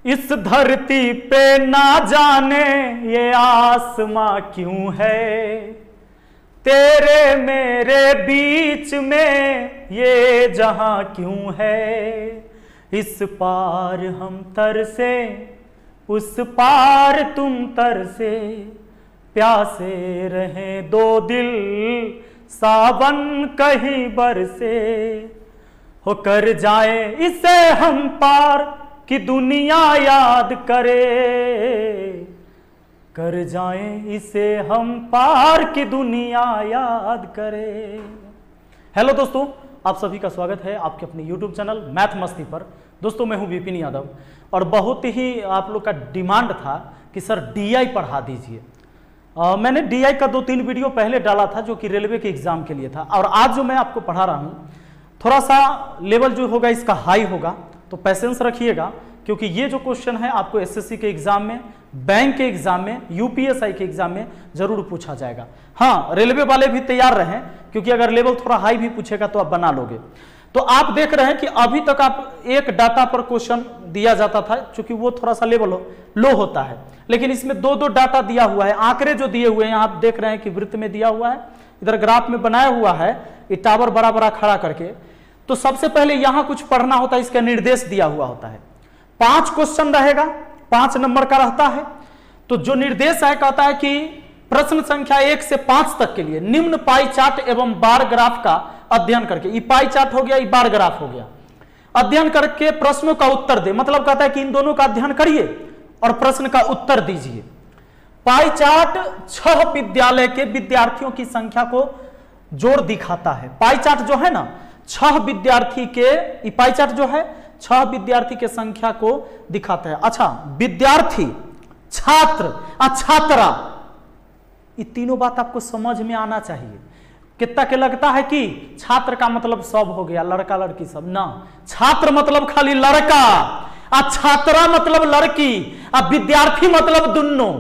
इस धरती पे ना जाने ये आसमां क्यों है, तेरे मेरे बीच में ये जहां क्यों है। इस पार हम तरसे उस पार तुम तरसे, प्यासे रहे दो दिल सावन कहीं बरसे। हो कर जाए इसे हम पार कि दुनिया याद करे, कर जाए इसे हम पार की दुनिया याद करे। हेलो दोस्तों, आप सभी का स्वागत है आपके अपने YouTube चैनल मैथ मस्ती पर। दोस्तों मैं हूं विपिन यादव और बहुत ही आप लोग का डिमांड था कि सर DI पढ़ा दीजिए। मैंने DI का 2-3 वीडियो पहले डाला था जो कि रेलवे के एग्जाम के लिए था, और आज जो मैं आपको पढ़ा रहा हूं थोड़ा सा लेवल जो होगा इसका हाई होगा, तो पेशेंस रखिएगा क्योंकि ये जो क्वेश्चन है आपको SSC के एग्जाम में, बैंक के एग्जाम में, UPSI के एग्जाम में जरूर पूछा जाएगा। हाँ, रेलवे वाले भी तैयार रहें क्योंकि अगर लेवल थोड़ा हाई भी पूछेगा तो आप बना लोगे। तो आप देख रहे हैं कि अभी तक आप एक डाटा पर क्वेश्चन दिया जाता था, क्योंकि वो थोड़ा सा लेवल लो होता है, लेकिन इसमें दो डाटा दिया हुआ है। आंकड़े जो दिए हुए हैं आप देख रहे हैं कि वृत्त में दिया हुआ है, इधर ग्राफ में बनाया हुआ है, ये टावर बड़ा बड़ा खड़ा करके। तो सबसे पहले यहां कुछ पढ़ना होता है, इसका निर्देश दिया हुआ होता है। 5 क्वेश्चन रहेगा, 5 नंबर का रहता है। तो जो निर्देश है कहता है कि प्रश्न संख्या 1 से 5 तक के लिए निम्न पाई चार्ट एवं बार ग्राफ का अध्ययन करके, ये पाई चार्ट हो गया, ये बार ग्राफ हो गया, अध्ययन करके प्रश्नों का उत्तर दे। मतलब कहता है कि इन दोनों का अध्ययन करिए और प्रश्न का उत्तर दीजिए। पाई चार्ट 6 विद्यालय के विद्यार्थियों की संख्या को जोड़ दिखाता है। पाई चार्ट जो है ना 6 विद्यार्थी के, ये पाई चार्ट जो है 6 विद्यार्थी के संख्या को दिखाता है। अच्छा, विद्यार्थी, छात्र, छात्रा, ये तीनों बात आपको समझ में आना चाहिए। कितना के लगता है कि छात्र का मतलब सब हो गया, लड़का लड़की सब ना, छात्र मतलब खाली लड़का, छात्रा मतलब लड़की, विद्यार्थी मतलब दोनों,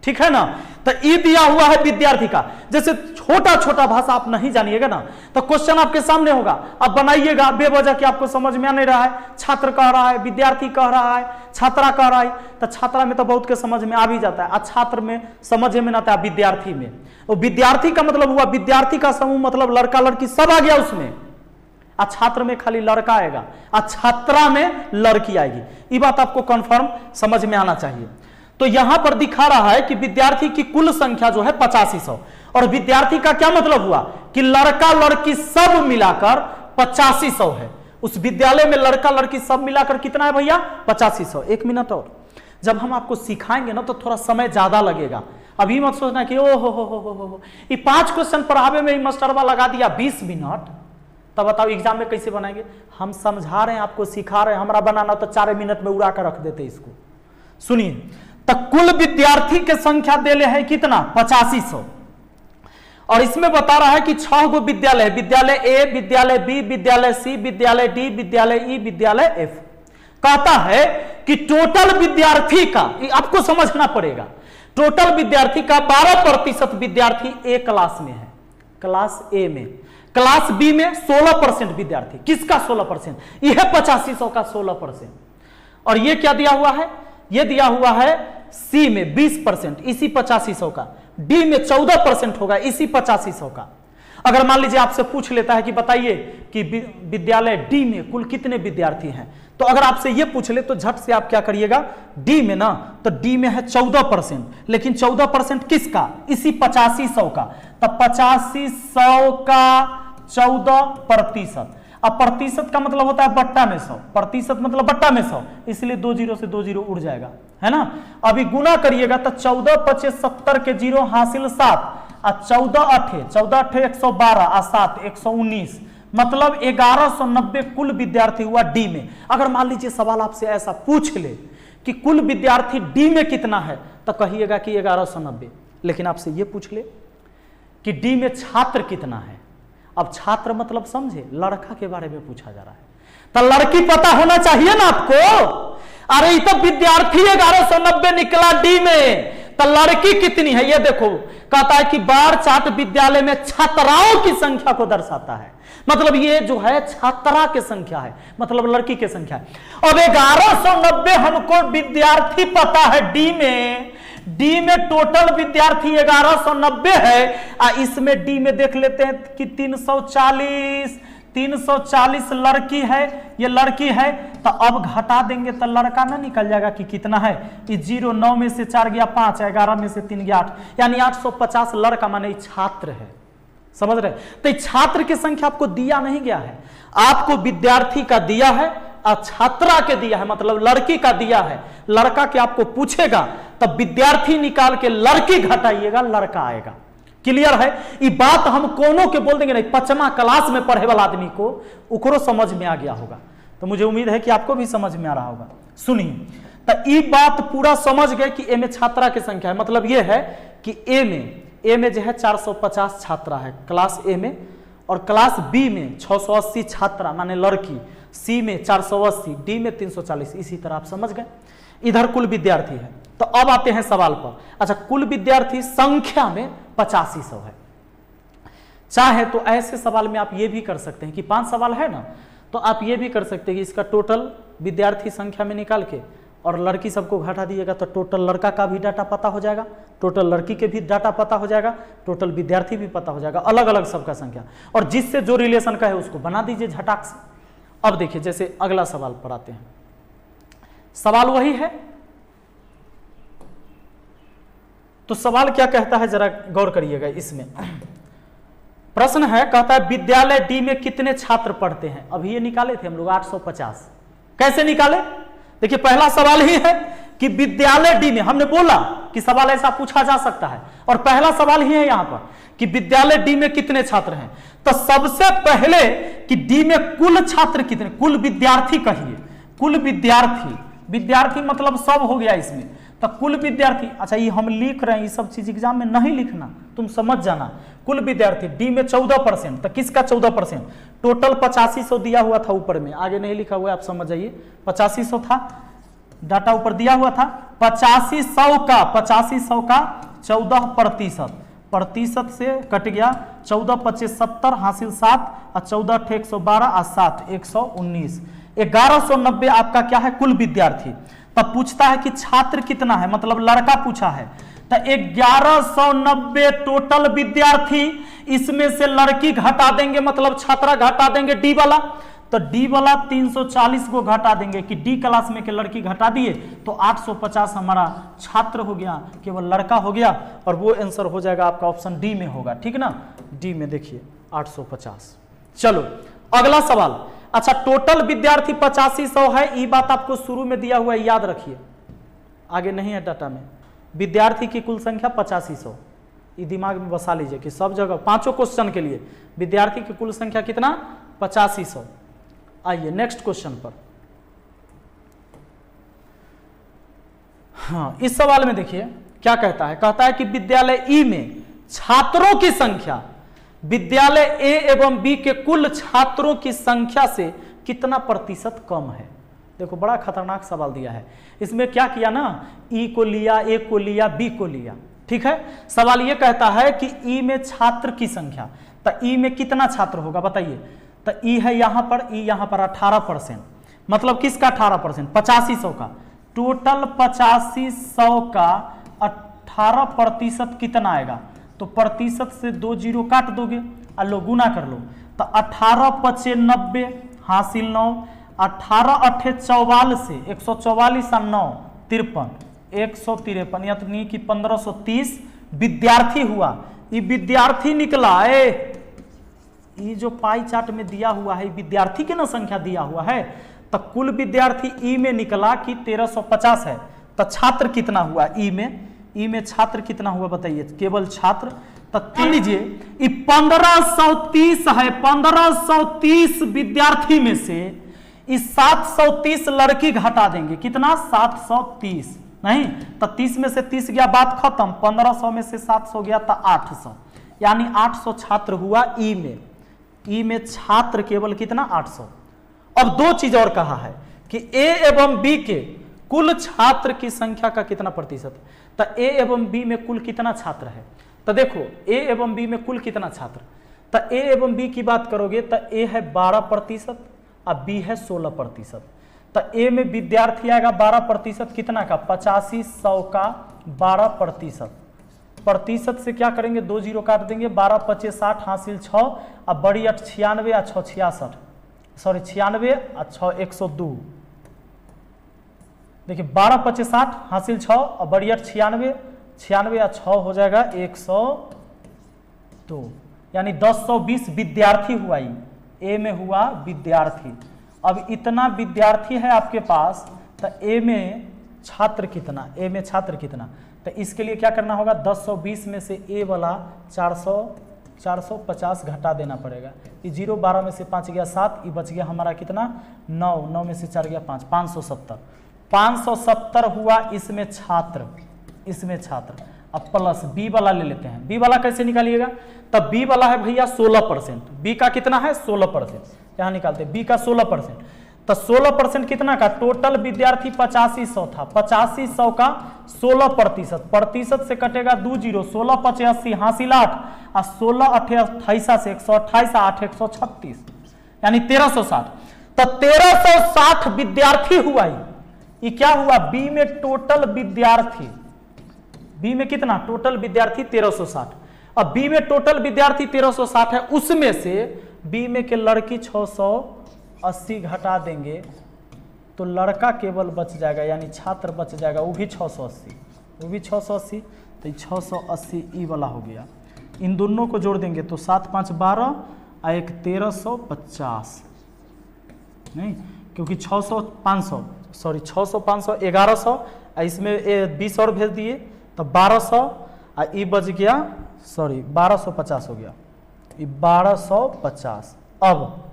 ठीक है ना। तो ये दिया हुआ है विद्यार्थी का। जैसे छोटा छोटा भाषा आप नहीं जानिएगा ना तो क्वेश्चन आपके सामने होगा, आप बनाइएगा बेवजह कि आपको समझ में आ नहीं रहा है, छात्र कह रहा है, विद्यार्थी कह रहा है, छात्रा कह रहा है, तो छात्रा में तो बहुत के समझ में आ भी जाता है, छात्र में समझ में ना आता, विद्यार्थी में। और विद्यार्थी का मतलब हुआ विद्यार्थी का समूह, मतलब लड़का लड़की सब आ गया उसमें। छात्र में खाली लड़का आएगा, छात्रा में लड़की आएगी। ये बात आपको कंफर्म समझ में आना चाहिए। तो यहां पर दिखा रहा है कि विद्यार्थी की कुल संख्या जो है 8500, और विद्यार्थी का क्या मतलब हुआ कि लड़का लड़की सब मिलाकर 8500 है। उस विद्यालय में लड़का लड़की सब मिलाकर कितना है भैया? 8500। 1 मिनट और, जब हम आपको सिखाएंगे ना तो थोड़ा समय ज्यादा लगेगा। अभी मत सोचना कि ओ हो ये 5 क्वेश्चन पढ़ावे में मास्टरवा लगा दिया 20 मिनट, तब बताओ एग्जाम में कैसे बनाएंगे। हम समझा रहे हैं, आपको सिखा रहे हैं, हमारा बनाना तो 4 मिनट में उड़ा कर रख देते इसको। सुनिए, तो कुल विद्यार्थी के संख्या देले है कितना? 8500। और इसमें बता रहा है कि 6 गो विद्यालय, विद्यालय ए, विद्यालय बी, विद्यालय सी, विद्यालय डी, विद्यालय ई, विद्यालय एफ। कहता है कि टोटल विद्यार्थी का, आपको समझना पड़ेगा, टोटल विद्यार्थी का 12% विद्यार्थी ए क्लास में है, क्लास ए में। क्लास बी में 16% विद्यार्थी। किसका 16%? यह 8500 का 16%। और ये क्या दिया हुआ है? ये दिया हुआ है सी में 20%, इसी 8500 का। डी में 14% होगा, इसी 8500 का। अगर मान लीजिए आपसे पूछ लेता है कि बताइए कि विद्यालय डी में कुल कितने विद्यार्थी हैं, तो अगर आपसे ये पूछ ले तो झट से आप क्या करिएगा, डी में ना, तो डी में है 14%, लेकिन 14% किसका? इसी 8500 का। तब 8500 का 14%। अब प्रतिशत का मतलब होता है बट्टा में 100, प्रतिशत मतलब बट्टा में 100, इसलिए 2 0 से 2 0 उड़ जाएगा, है ना। अभी गुना करिएगा तो 14 5 70 के 0 हासिल 7, 14 8 112, 7 119, मतलब 1190 कुल विद्यार्थी हुआ डी में। अगर मान लीजिए सवाल आपसे ऐसा पूछ ले कि कुल विद्यार्थी डी में कितना है, तो कहिएगा कि 1190। लेकिन आपसे ये पूछ ले कि डी में छात्र कितना है, अब छात्र मतलब समझे, लड़का के बारे में पूछा जा रहा है, तो लड़की पता होना चाहिए ना आपको। अरे ये तो विद्यार्थी 1190 निकला डी में, तो लड़की कितनी है ये देखो, कहता है कि बार चार्ट विद्यालय में छात्राओं की संख्या को दर्शाता है, मतलब ये जो है छात्रा की संख्या है, मतलब लड़की की संख्या है। अब 1190 हमको विद्यार्थी पता है, डी में टोटल विद्यार्थी 1190 है। इसमें डी में देख लेते हैं कि 340 लड़की है, ये लड़की है, तो अब घटा देंगे तो लड़का ना निकल जाएगा कि कितना है, कि 0 9 में से 4 गया 5, 11 में से 3 गया 8, यानी 850 लड़का माने छात्र है, समझ रहे। तो छात्र की संख्या आपको दिया नहीं गया है, आपको विद्यार्थी का दिया है और छात्रा के दिया है, मतलब लड़की का दिया है। लड़का के आपको पूछेगा तब विद्यार्थी निकाल के लड़की घटाइएगा, लड़का आएगा। क्लियर है, ये बात हम कोनो के बोल देंगे नहीं, 5वीं क्लास में पढ़े वाला आदमी को उकरो समझ में आ गया होगा, तो मुझे उम्मीद है कि आपको भी समझ में आ रहा होगा। सुनिए, तो ये बात पूरा समझ गए कि ए में छात्रा की संख्या है, मतलब ये है कि ए में जो है 450 छात्रा है क्लास ए में, और क्लास बी में 680 छात्रा माने लड़की, सी में 480, डी में 340, इसी तरह आप समझ गए। इधर कुल विद्यार्थी है। तो अब आते हैं सवाल पर। अच्छा, कुल विद्यार्थी संख्या में 8500 है। चाहे तो ऐसे सवाल में आप ये भी कर सकते हैं कि 5 सवाल है ना, तो आप ये भी कर सकते हैं कि इसका टोटल विद्यार्थी संख्या में निकाल के और लड़की सबको घटा दीजिएगा, तो टोटल लड़का का भी डाटा पता हो जाएगा, टोटल लड़की के भी डाटा पता हो जाएगा, टोटल विद्यार्थी भी पता हो जाएगा, अलग अलग सबका संख्या, और जिससे जो रिलेशन का है उसको बना दीजिए झटाक से। अब देखिए, जैसे अगला सवाल पर आते हैं। सवाल वही है, तो सवाल क्या कहता है जरा गौर करिएगा। इसमें प्रश्न है, कहता है विद्यालय डी में कितने छात्र पढ़ते हैं। अभी ये निकाले थे हम लोग 850। कैसे निकाले? देखिए, पहला सवाल ही है कि विद्यालय डी में, हमने बोला कि सवाल ऐसा पूछा जा सकता है, और पहला सवाल ही है यहां पर कि विद्यालय डी में कितने छात्र हैं। तो सबसे पहले कि डी में कुल छात्र कितने, कुल विद्यार्थी कहिए, कुल विद्यार्थी मतलब सब हो गया इसमें, तो कुल विद्यार्थी। अच्छा, ये हम लिख रहे हैं, ये सब चीज एग्जाम में नहीं लिखना, तुम समझ जाना। कुल विद्यार्थी डी में 14%, तो किसका 14%? टोटल 8500 दिया हुआ था ऊपर में, आगे नहीं लिखा हुआ है, आप समझ जाइए। 8500 था, डाटा ऊपर दिया हुआ था। 8500 का 14%, प्रतिशत से कट गया, 14 25 70, हासिल 7, और 14 8 112, और 7 119। 1190 आपका क्या है? कुल विद्यार्थी। तब पूछता है कि छात्र कितना है, मतलब लड़का पूछा है, तो 1190 टोटल विद्यार्थी, इसमें से लड़की घटा देंगे, मतलब छात्रा घटा देंगे डी वाला, तो डी वाला 340 को घटा देंगे कि डी क्लास में के लड़की घटा दिए, तो 850 हमारा छात्र हो गया, केवल लड़का हो गया, और वो आंसर हो जाएगा आपका ऑप्शन डी में होगा, ठीक ना। डी में देखिए 850। चलो अगला सवाल। अच्छा, टोटल विद्यार्थी 8500 है, ये बात आपको शुरू में दिया हुआ है, याद रखिए, आगे नहीं है डाटा में। विद्यार्थी की कुल संख्या 8500, ये दिमाग में बसा लीजिए कि सब जगह पांचों क्वेश्चन के लिए विद्यार्थी की कुल संख्या कितना? 8500। आइए नेक्स्ट क्वेश्चन पर। हाँ, इस सवाल में देखिए क्या कहता है। कहता है कि विद्यालय ई में छात्रों की संख्या विद्यालय ए एवं बी के कुल छात्रों की संख्या से कितना प्रतिशत कम है। देखो, बड़ा खतरनाक सवाल दिया है। इसमें क्या किया ना, ई को लिया, ए को लिया, बी को लिया, ठीक है। सवाल ये कहता है कि ई में छात्र की संख्या, तो ई में कितना छात्र होगा बताइए। तो ई है यहां पर, ई यहां पर 18%, मतलब किसका 18%? 8500 का। टोटल 8500 का 18% कितना आएगा? तो प्रतिशत से 2 जीरो काट दोगे और लो गुना कर लो, तो 18 5 90, हासिल 9, 18 8 44 से 144 और 9 53, 153, यानी कि 1530 विद्यार्थी हुआ। ये विद्यार्थी निकला है, ये जो पाई चार्ट में दिया हुआ है विद्यार्थी की ना संख्या दिया हुआ है, तो कुल विद्यार्थी ई में निकला कि 1350 है। तो छात्र कितना हुआ ई में? ई में छात्र कितना हुआ बताइए, केवल छात्र। तो मान लीजिए 1530 है, 1530 विद्यार्थी में से इस 730 लड़की घटा देंगे, कितना? 730 नहीं, तो 30 में से 30 गया, बात खत्म। 1500 में से 700 गया तो 800, यानी 800 छात्र हुआ ई में। ई में छात्र केवल कितना? 800। अब दो चीज और कहा है कि ए एवं बी के कुल छात्र की संख्या का कितना प्रतिशत है। तो ए एवं बी में कुल कितना छात्र है, तो देखो ए एवं बी में कुल कितना छात्र, तो ए एवं बी की बात करोगे तो ए है 12% और बी है 16%। तो ए में विद्यार्थी आएगा 12% कितना का, 85 100 का 12%। प्रतिशत से क्या करेंगे, 2 जीरो काट देंगे, 12 25 60 हासिल 6 और बड़ी 8 96 और 6 66, सॉरी 96 और 6 102। देखिए 12 25 60 हासिल 6 और बड़ी 8 96, 96 और 6 हो जाएगा 102, यानी 1020 विद्यार्थी हुआ। ए में हुआ विद्यार्थी। अब इतना विद्यार्थी है आपके पास, तो ए में छात्र कितना, ए में छात्र कितना, तो इसके लिए क्या करना होगा, 1020 में से ए वाला 450 घटा देना पड़ेगा। ये 0 12 में से 5 गया 7, ये बच गया हमारा कितना 9, 9 में से 4 गया 5, 570 हुआ इसमें छात्र, इसमें छात्र। अब प्लस बी वाला ले लेते हैं। बी वाला कैसे निकालिएगा, तब बी वाला है भैया 16%, बी का कितना है 16%, यहां निकालते हैं बी का 16%। तो 16% कितना का, टोटल विद्यार्थी 85 100 था, 85 100 का 16%, प्रतिशत से कटेगा 2 जीरो, 16 5 80 हासिल 8 और 16 8 28 से 128 8 136, यानी 1360। तो 1360 विद्यार्थी हुआ। ये क्या हुआ, बी में टोटल विद्यार्थी, बी में कितना टोटल विद्यार्थी 1360। अब बी में टोटल विद्यार्थी 1360 है, उसमें से बी में के लड़की 680 घटा देंगे तो लड़का केवल बच जाएगा, यानी छात्र बच जाएगा, वो भी 680, वो भी 680। तो 680 ई वाला हो गया। इन दोनों को जोड़ देंगे तो 7 5 12 और एक 1350, नहीं क्योंकि 600 500 सॉरी 600 500 1100, इसमें 20 और भेज दिए तो 1200 और ई बच गया, सॉरी 1250 हो गया, ये 1250। अब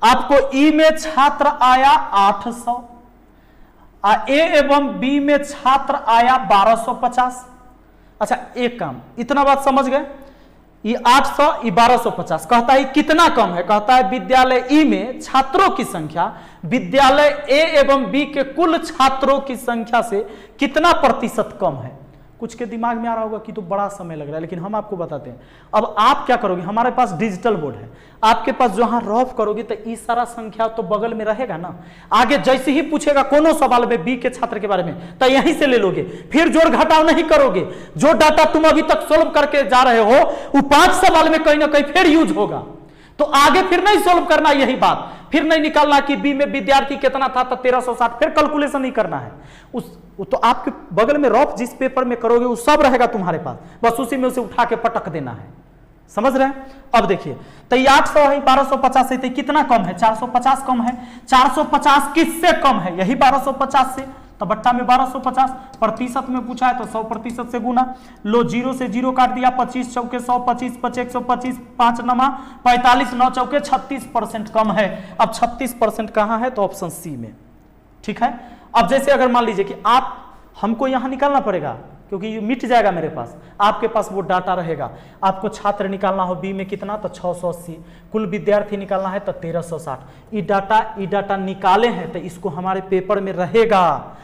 आपको ई में छात्र आया 800 और ए एवं बी में छात्र आया 1250। अच्छा एक काम, इतना बात समझ गए, ये 800 ये 1250, कहता है कितना कम है, कहता है विद्यालय ई में छात्रों की संख्या विद्यालय ए एवं बी के कुल छात्रों की संख्या से कितना प्रतिशत कम है। कुछ के दिमाग में आ रहा होगा कि तो बड़ा समय लग रहा है, लेकिन हम आपको बताते हैं। अब आप क्या करोगे, हमारे पास डिजिटल बोर्ड है, आपके पास जहां रफ करोगे तो ये सारा संख्या तो बगल में रहेगा ना। आगे जैसे ही पूछेगा कोनो सवाल में बी के छात्र के बारे में तो यहीं से ले लोगे, फिर जोड़ घटाव नहीं करोगे। जो डाटा तुम अभी तक सोल्व करके जा रहे हो वो 5 सवाल में कहीं ना कहीं फिर यूज होगा, तो आगे फिर नहीं सोल्व करना, यही बात फिर नहीं निकालना कि बी में विद्यार्थी कितना था तो 1360, फिर कैलकुलेशन नहीं करना है। तो आपके बगल में रफ जिस पेपर में करोगे वो सब रहेगा तुम्हारे पास, बस उसी में उसे उठा के पटक देना है, समझ रहे हैं। अब देखिए तो ये 800 है, 1250 है, तो कितना कम है, 450 कम है। 450 किससे कम है, यही 1250 से, तो बट्टा में 1250, प्रतिशत में पूछा है तो 100% से गुना। लो 0 से 0 काट दिया, 25 चौके 100, 25 5 125, 5 नमा 45, 9 चौके 36% कम है। अब 36% कहां है, तो ऑप्शन सी में, ठीक है। अब जैसे अगर मान लीजिए कि आप, हमको यहां निकालना पड़ेगा क्योंकि ये मिट जाएगा मेरे पास, आपके पास वो डाटा रहेगा। आपको छात्र निकालना हो बी में कितना, तो 680, कुल विद्यार्थी निकालना है तो 1360। ये डाटा निकाले हैं तो इसको हमारे पेपर में रहेगा,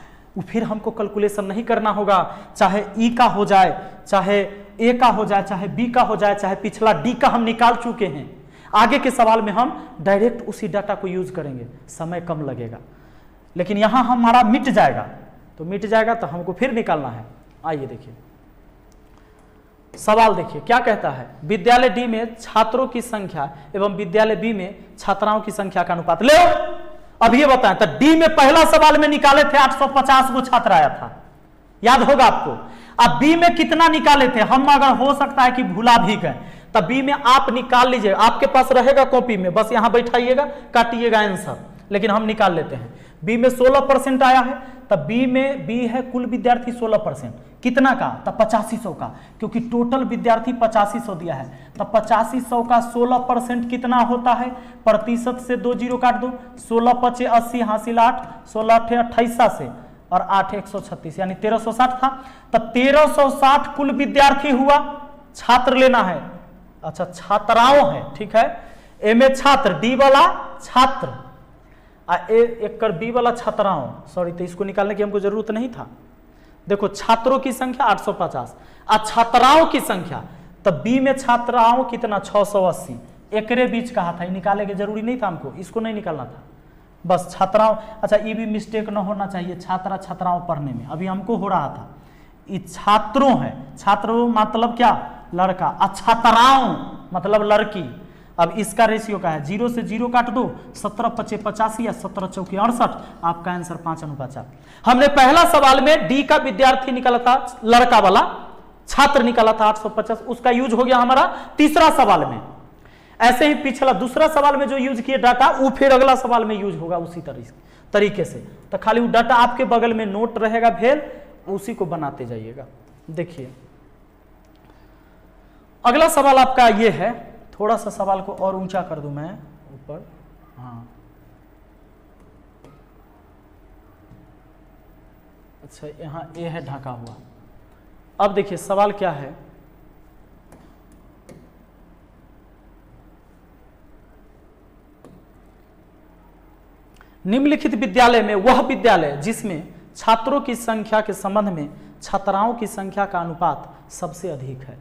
फिर हमको कैलकुलेशन नहीं करना होगा, चाहे ई का हो जाए, चाहे ए का हो जाए, चाहे बी का हो जाए, चाहे पिछला डी का हम निकाल चुके हैं। आगे के सवाल में हम डायरेक्ट उसी डाटा को यूज करेंगे, समय कम लगेगा। लेकिन यहां हमारा मिट जाएगा, तो मिट जाएगा तो हमको फिर निकालना है। आइए देखिए सवाल, देखिए क्या कहता है, विद्यालय डी में छात्रों की संख्या एवं विद्यालय बी में छात्राओं की संख्या का अनुपात ले। अब ये बताएं, तो डी में पहला सवाल में निकाले थे 850 वो छात्र आया था, याद होगा आपको। अब बी में कितना निकाले थे, हम अगर हो सकता है कि भूला भी गए, तब बी में आप निकाल लीजिए, आपके पास रहेगा कॉपी में, बस यहां बैठाइएगा, काटिएगा आंसर, लेकिन हम निकाल लेते हैं। बी में 16% आया है, तब बी में बी है कुल विद्यार्थी 16%, कितना का, तब 8500 का, क्योंकि टोटल विद्यार्थी 8500 दिया है, तब 8500 का 16% कितना होता है, प्रतिशत से 2 जीरो काट दो, 16 5 80 हासिल 8, 16 8 28 से और 8 136, यानी 1360 था। तब 1360 कुल विद्यार्थी हुआ, छात्र लेना है, अच्छा छात्राओं है, ठीक है, ए में छात्र, डी वाला छात्र, एक कर बी वाला छात्राओं, सॉरी, तो इसको निकालने की हमको जरूरत नहीं था। देखो छात्रों की संख्या 850 और छात्राओं की संख्या, तब बी में छात्राओं कितना 680, एकरे बीच कहा था, निकाले के जरूरी नहीं था हमको, इसको नहीं निकालना था, बस छात्राओं। अच्छा ये भी मिस्टेक ना होना चाहिए छात्रा छात्राओं पढ़ने में, अभी हमको हो रहा था, ये छात्रों है, छात्रों मतलब क्या, लड़का, और छात्राओं मतलब लड़की। अब इसका रेशियो क्या है, 0 से 0 काट दो, 17 पचे 85 या 17 चौके 68, आपका आंसर 5:4। हमने पहला सवाल में डी का विद्यार्थी निकाला था, लड़का वाला छात्र निकाला था 850, उसका यूज हो गया हमारा तीसरा सवाल में। ऐसे ही पिछला दूसरा सवाल में जो यूज किए डाटा, वो फिर अगला सवाल में यूज होगा उसी तरीके से। तो खाली वो डाटा आपके बगल में नोट रहेगा, फिर उसी को बनाते जाइएगा। देखिए अगला सवाल आपका ये है, थोड़ा सा सवाल को और ऊंचा कर दूं मैं ऊपर, हाँ अच्छा यहां ए है ढका हुआ। अब देखिए सवाल क्या है, निम्नलिखित विद्यालय में वह विद्यालय जिसमें छात्रों की संख्या के संबंध में छात्राओं की संख्या का अनुपात सबसे अधिक है।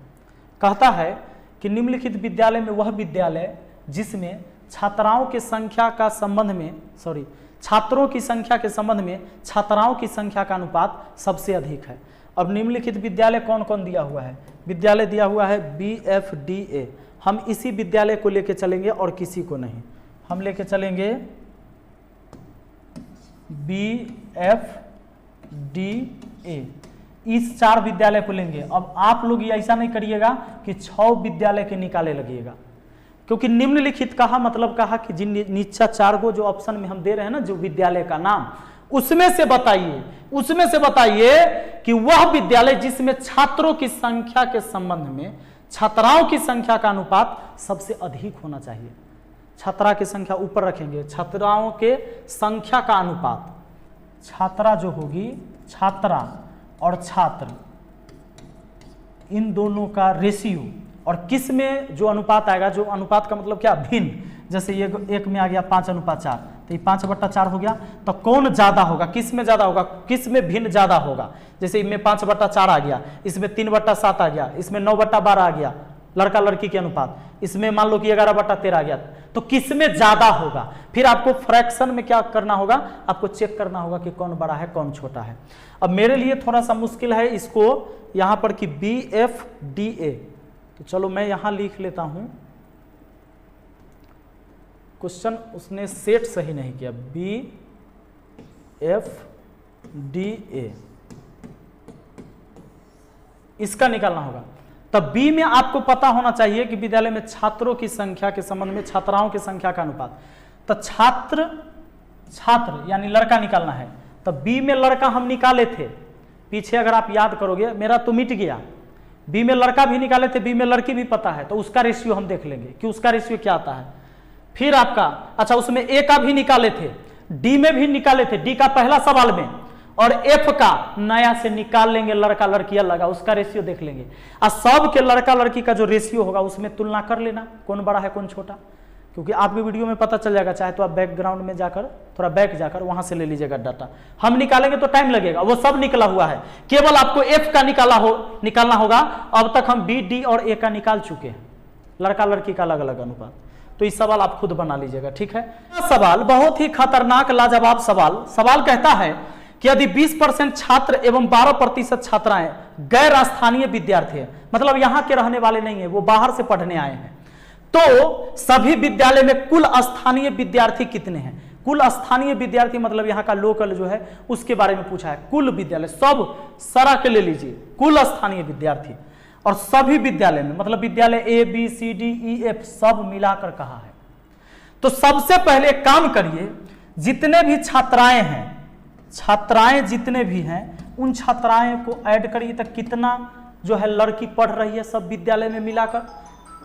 कहता है कि निम्नलिखित विद्यालय में वह विद्यालय जिसमें छात्राओं के संख्या का संबंध में, सॉरी, छात्रों की संख्या के संबंध में छात्राओं की संख्या का अनुपात सबसे अधिक है। अब निम्नलिखित विद्यालय कौन कौन दिया हुआ है, विद्यालय दिया हुआ है BFDA, हम इसी विद्यालय को लेके चलेंगे और किसी को नहीं, हम लेके चलेंगे BFDA, इस 4 विद्यालय को लेंगे। अब आप लोग ये ऐसा नहीं करिएगा कि 6 विद्यालय के निकाले लगिएगा, क्योंकि निम्नलिखित कहा मतलब कहा कि जिन नीचा 4 गो जो ऑप्शन में हम दे रहे हैं ना, जो विद्यालय का नाम, उसमें से बताइए कि वह विद्यालय जिसमें छात्रों की संख्या के संबंध में छात्राओं की संख्या का अनुपात सबसे अधिक होना चाहिए। छात्रा की संख्या ऊपर रखेंगे, छात्राओं के संख्या का अनुपात, छात्रा जो होगी, छात्रा और छात्र, इन दोनों का रेशियो, और किस में जो अनुपात आएगा, जो अनुपात का मतलब क्या, भिन्न, जैसे ये एक में आ गया 5:4, तो ये 5/4 हो गया, तो कौन ज्यादा होगा, किस में ज्यादा होगा, किस में भिन्न ज्यादा होगा। जैसे इनमें 5/4 आ गया, इसमें 3/7 आ गया, इसमें 9/12 आ गया, लड़का लड़की के अनुपात, इसमें मान लो कि 11/13 आ गया, तो किस में ज्यादा होगा। फिर आपको फ्रैक्शन में क्या करना होगा, आपको चेक करना होगा कि कौन बड़ा है कौन छोटा है। अब मेरे लिए थोड़ा सा मुश्किल है इसको यहां पर कि BFDA, तो चलो मैं यहां लिख लेता हूं, क्वेश्चन उसने सेट सही नहीं किया, BFDA, इसका निकालना होगा। तब बी में आपको पता होना चाहिए कि विद्यालय में छात्रों की संख्या के संबंध में छात्राओं की संख्या का अनुपात, तो छात्र यानी लड़का निकालना है। तब बी में लड़का हम निकाले थे पीछे, अगर आप याद करोगे, मेरा तो मिट गया, बी में लड़का भी निकाले थे, बी में लड़की भी पता है, तो उसका रेशियो हम देख लेंगे कि उसका रेशियो क्या आता है। फिर आपका, अच्छा उसमें ए का भी निकाले थे, डी में भी निकाले थे, डी का पहला सवाल में, और एफ का नया से निकाल लेंगे, लड़का लड़की अलग, उसका रेशियो देख लेंगे, और सब के लड़का लड़की का जो रेशियो होगा उसमें तुलना कर लेना, कौन बड़ा है कौन छोटा, क्योंकि आपके वीडियो में पता चल जाएगा। चाहे तो आप बैकग्राउंड में जाकर, थोड़ा बैक जाकर वहां से ले लीजिएगा डाटा, हम निकालेंगे तो टाइम लगेगा, वो सब निकला हुआ है, केवल आपको एफ का निकालना होगा। अब तक हम बी, डी और ए का निकाल चुके हैं, लड़का लड़की का अलग अलग अनुपात, तो इस सवाल आप खुद बना लीजिएगा, ठीक है। सवाल बहुत ही खतरनाक लाजवाब सवाल कहता है कि यदि 20% छात्र एवं 12% छात्राएं गैर स्थानीय विद्यार्थी है, मतलब यहां के रहने वाले नहीं है, वो बाहर से पढ़ने आए हैं, तो सभी विद्यालय में कुल स्थानीय विद्यार्थी कितने हैं। कुल स्थानीय विद्यार्थी मतलब यहाँ का लोकल जो है उसके बारे में पूछा है। कुल विद्यालय सब सरा के ले लीजिए, कुल स्थानीय विद्यार्थी, और सभी विद्यालय में मतलब विद्यालय A B C D E F सब मिलाकर कहा है। तो सबसे पहले काम करिए, जितने भी छात्राएं हैं, छात्राएं जितने भी हैं उन छात्राएं को ऐड करिए, तो कितना जो है लड़की पढ़ रही है सब विद्यालय में मिलाकर।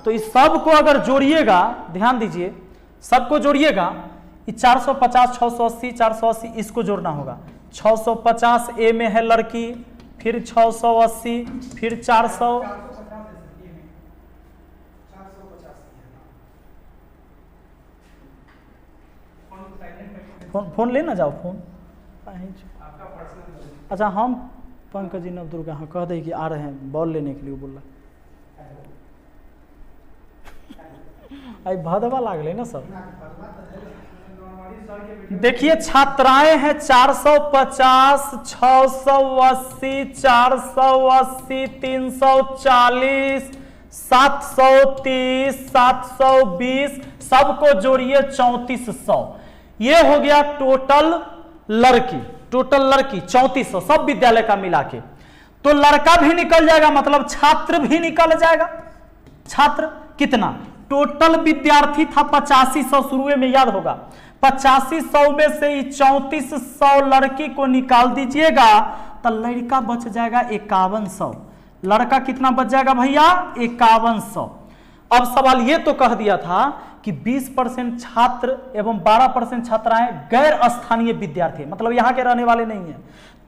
तो इस सब को अगर जोड़िएगा, ध्यान दीजिए, सबको जोड़िएगा, 450 680 480 इसको जोड़ना होगा। 650 ए में है लड़की, फिर 680, फिर 400, फोन लेना जाओ फोन। अच्छा हम पंकज जी नवदुर्गा हाँ कह दे कि आ रहे हैं बॉल लेने के लिए, बोल रहा आई भदवा लागले ना सब। देखिए छात्राएं हैं 450, 680, 480, 340, 730, 720, सबको जोड़िए 3400। ये हो गया टोटल लड़की 3400 सब विद्यालय का मिला के। तो लड़का भी निकल जाएगा, मतलब छात्र भी निकल जाएगा। छात्र कितना टोटल विद्यार्थी था 8500 शुरू में याद होगा। 8500 में से 3400 लड़की को निकाल दीजिएगा तो लड़का बच जाएगा 5100। लड़का कितना बच जाएगा भैया 5100। अब सवाल ये तो कह दिया था कि 20% छात्र एवं 12% छात्राएं गैर स्थानीय विद्यार्थी, मतलब यहां के रहने वाले नहीं है।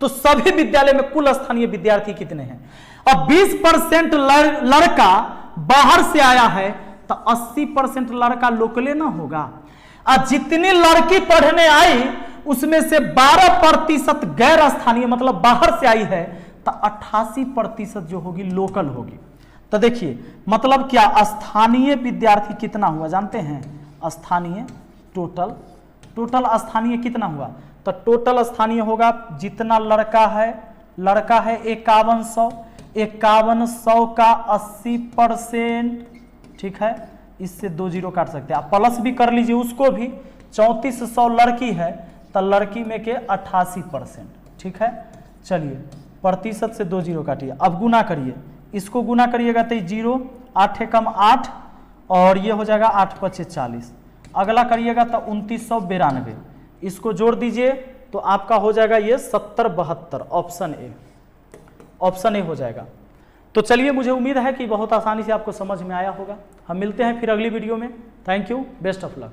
तो सभी विद्यालय में कुल स्थानीय विद्यार्थी कितने हैं? अब 20% लड़का बाहर से आया है तो 80% लड़का लोकले ना होगा। और जितनी लड़की पढ़ने आई उसमें से 12% गैर स्थानीय मतलब बाहर से आई है, तो 88% जो होगी लोकल होगी। तो देखिए मतलब क्या स्थानीय विद्यार्थी कितना हुआ जानते हैं? स्थानीय टोटल स्थानीय कितना हुआ? तो टोटल स्थानीय होगा जितना लड़का है 5100, 5100 का 80%, ठीक है, इससे 2 जीरो काट सकते हैं आप, प्लस भी कर लीजिए उसको भी। 3400 लड़की है तो लड़की में के 88%, ठीक है। चलिए प्रतिशत से 2 जीरो काटिए, अब गुना करिए, इसको गुना करिएगा तो 0, 8 कम 8 और ये हो जाएगा 8 × 5 = 40। अगला करिएगा तो 2992, इसको जोड़ दीजिए तो आपका हो जाएगा ये 7072। ऑप्शन ए हो जाएगा। तो चलिए मुझे उम्मीद है कि बहुत आसानी से आपको समझ में आया होगा। हम मिलते हैं फिर अगली वीडियो में। Thank you, best of luck.